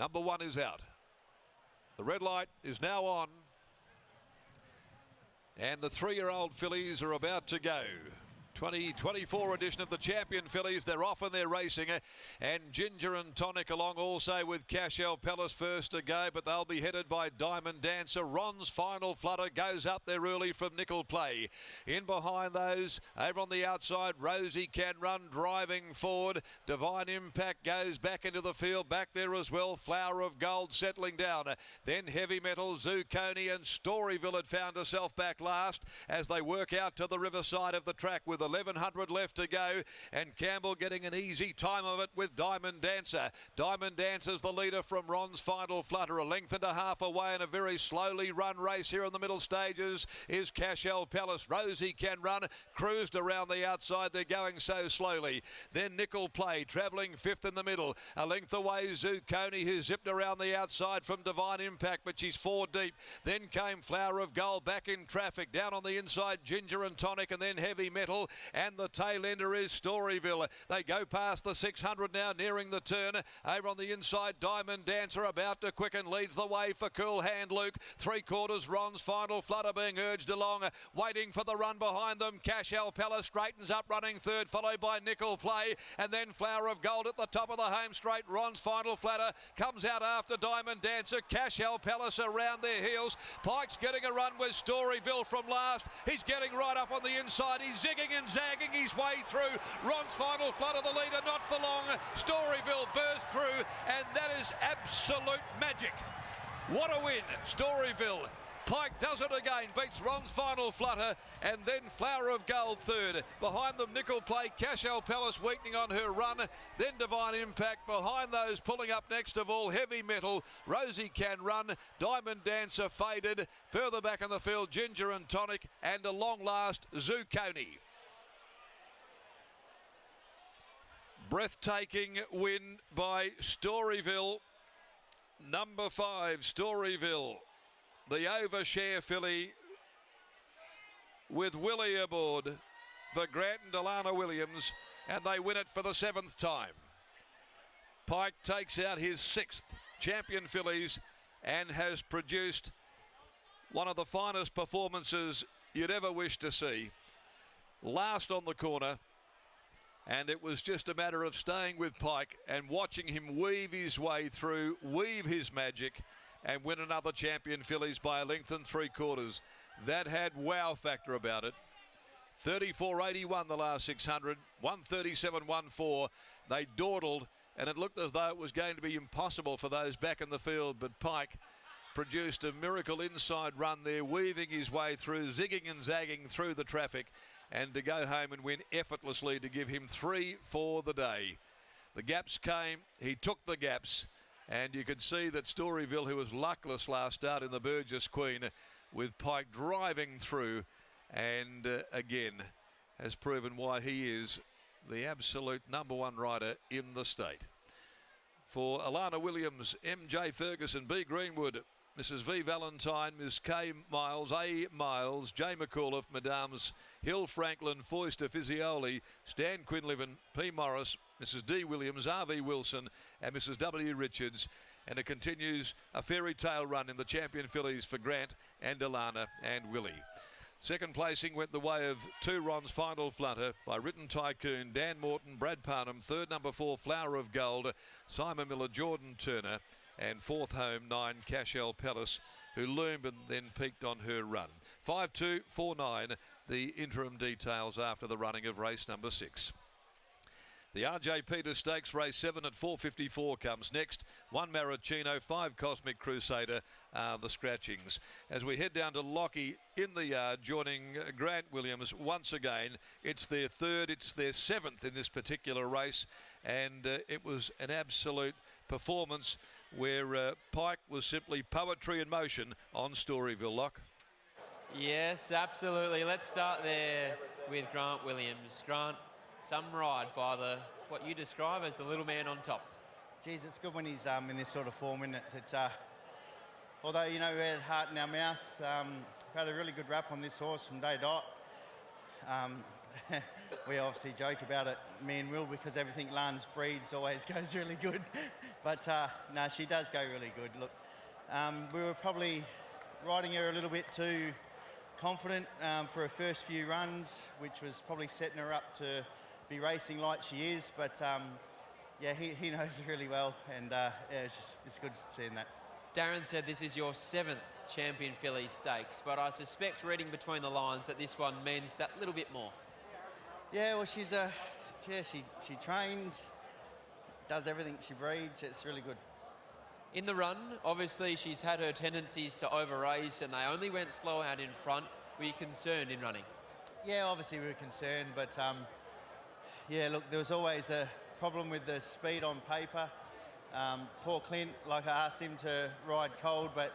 Number 1 is out. The red light is now on. And the 3-year-old fillies are about to go. 2024 edition of the Champion Fillies. They're off and they're racing. And Ginger and Tonic along also with Cashel Palace first to go, but they'll be headed by Diamond Dancer. Ron's Final Flutter goes up there early from Nickel Play. In behind those, over on the outside, Rosie Can Run driving forward. Divine Impact goes back into the field, back there as well. Flower of Gold settling down. Then Heavy Metal, Zucconi and Storyville had found herself back last as they work out to the riverside of the track with 1100 left to go, and Campbell getting an easy time of it with Diamond Dancer. Diamond Dancer's the leader from Ron's Final Flutter, a length and a half away in a very slowly run race here in the middle stages is Cashel Palace. Rosie Can Run cruised around the outside, they're going so slowly. Then Nickel Play travelling fifth in the middle, a length away Zucconi, who zipped around the outside from Divine Impact, but she's 4 deep. Then came Flower of Gold back in traffic, down on the inside Ginger and Tonic, and then Heavy Metal, and the tail ender is Storyville. They go past the 600 now, nearing the turn. Over on the inside, Diamond Dancer about to quicken, leads the way for Cool Hand Luke. 3/4 Ron's Final Flutter being urged along, waiting for the run behind them. Cashel Palace straightens up, running third, followed by Nickel Play, and then Flower of Gold at the top of the home straight. Ron's Final Flutter comes out after Diamond Dancer. Cashel Palace around their heels. Pike's getting a run with Storyville from last. He's getting right up on the inside. He's zigging and zagging his way through. Ron's Final Flutter, the leader, not for long. Storyville burst through, and that is absolute magic. What a win, Storyville. Pike does it again, beats Ron's Final Flutter, and then Flower of Gold third. Behind them, Nickel Play, Cashel Palace weakening on her run, then Divine Impact. Behind those, pulling up next of all, Heavy Metal, Rosie Can Run, Diamond Dancer faded. Further back in the field, Ginger and Tonic, and a long last, Zucconi. Breathtaking win by Storyville. Number 5, Storyville. The overshare filly with Willie aboard for Grant and Delana Williams, and they win it for the 7th time. Pike takes out his 6th Champion Fillies and has produced one of the finest performances you'd ever wish to see. Last on the corner, and it was just a matter of staying with Pike and watching him weave his way through, weave his magic, and win another Champion Fillies by a length and 3/4. That had wow factor about it. 34.81 the last 600, 137.14. They dawdled, and it looked as though it was going to be impossible for those back in the field, but Pike produced a miracle inside run there, weaving his way through, zigging and zagging through the traffic, and to go home and win effortlessly to give him 3 for the day. The gaps came, he took the gaps, and you could see that Storyville, who was luckless last start in the Burgess Queen, with Pike driving through, and again has proven why he is the absolute number 1 rider in the state. For Alana Williams, MJ Ferguson, B Greenwood, Mrs. V Valentine, Ms. K Miles, A Miles, J McAuliffe, Madames Hill Franklin, Foyster Fisioli, Stan Quinlivan, P Morris, Mrs. D Williams, RV Wilson, and Mrs. W Richards. And it continues a fairy tale run in the Champion Fillies for Grant and Alana and Willie. Second placing went the way of 2 Ron's Final Flutter by Written Tycoon, Dan Morton, Brad Parnham. Third, number 4, Flower of Gold, Simon Miller, Jordan Turner. And fourth home, 9, Cashel Palace, who loomed and then peaked on her run. 5-2-4-9, the interim details after the running of race number 6. The R.J. Peters Stakes, race 7 at 4:54 comes next. 1 Maricino, 5 Cosmic Crusader are the scratchings. As we head down to Lockie in the yard, joining Grant Williams once again. It's their 3rd, it's their 7th in this particular race, and it was an absolute performance where Pike was simply poetry in motion on Storyville, Lock. Yes, absolutely. Let's start there with Grant Williams. Grant, some ride by what you describe as the little man on top. Geez, it's good when he's in this sort of form, isn't it? It's, although, you know, we had heart in our mouth, had a really good rap on this horse from day dot. we obviously joke about it, me and Will, because everything Lance breeds always goes really good. But no, she does go really good. Look, we were probably riding her a little bit too confident for her first few runs, which was probably setting her up to be racing like she is. But yeah, he knows her really well, and yeah, it's good seeing that. Darren said this is your 7th Champion Phillies Stakes, but I suspect reading between the lines that this one means that little bit more. Yeah, well, she trains, does everything she breeds. It's really good. In the run, obviously she's had her tendencies to over-race and they only went slow out in front. Were you concerned in running? Yeah, obviously we were concerned, but yeah, look, there was always a problem with the speed on paper. Poor Clint, like I asked him to ride cold, but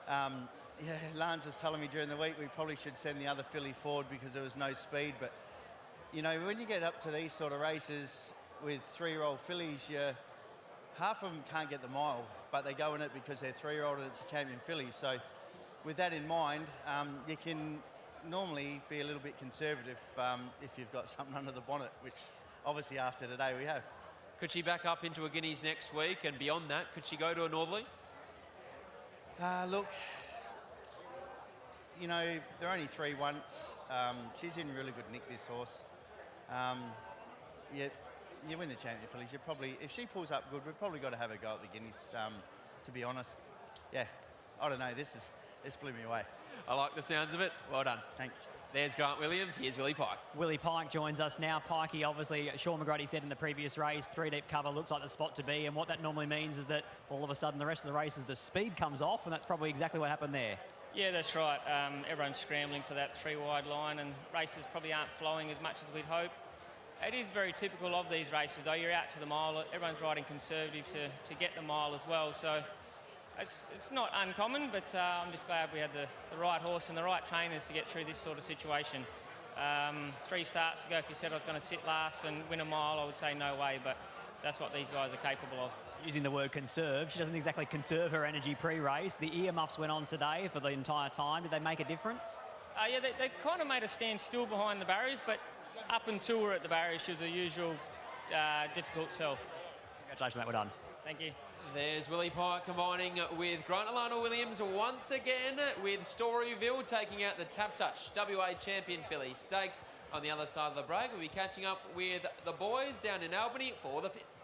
yeah, Lance was telling me during the week we probably should send the other filly forward because there was no speed. But you know, when you get up to these sort of races with 3-year-old fillies, half of them can't get the mile, but they go in it because they're 3-year-old and it's a champion filly. So with that in mind, you can normally be a little bit conservative if you've got something under the bonnet, which obviously after today we have. Could she back up into a Guineas next week, and beyond that, could she go to a Northerly? Look, you know, they're only 3 once. She's in really good nick, this horse. Yeah, you win the champion fillies. You probably, if she pulls up good, we've probably got to have a go at the Guineas. To be honest, yeah, I don't know. This blew me away. I like the sounds of it. Well done. Thanks. There's Grant Williams. Here's Willie Pike. Willie Pike joins us now. Pikey, obviously, Sean McGrady said in the previous race, 3-deep cover looks like the spot to be. And what that normally means is that all of a sudden the rest of the races, the speed comes off, and that's probably exactly what happened there. Yeah, that's right. Everyone's scrambling for that 3-wide line, and races probably aren't flowing as much as we'd hope. It is very typical of these races, though. You're out to the mile. Everyone's riding conservative to get the mile as well. So it's not uncommon, but I'm just glad we had the right horse and the right trainers to get through this sort of situation. 3 starts ago, if you said I was going to sit last and win a mile, I would say no way, but that's what these guys are capable of. Using the word conserve, she doesn't exactly conserve her energy pre-race. The earmuffs went on today for the entire time. Did they make a difference? Yeah, they kind of made her stand still behind the barriers, but up until we're at the barriers, she was her usual difficult self. Congratulations, mate. Well done. Thank you. There's Willie Pike combining with Grant Alana Williams once again, with Storyville taking out the Tap Touch WA Champion Phillies Stakes. On the other side of the break, we'll be catching up with the boys down in Albany for the 5th.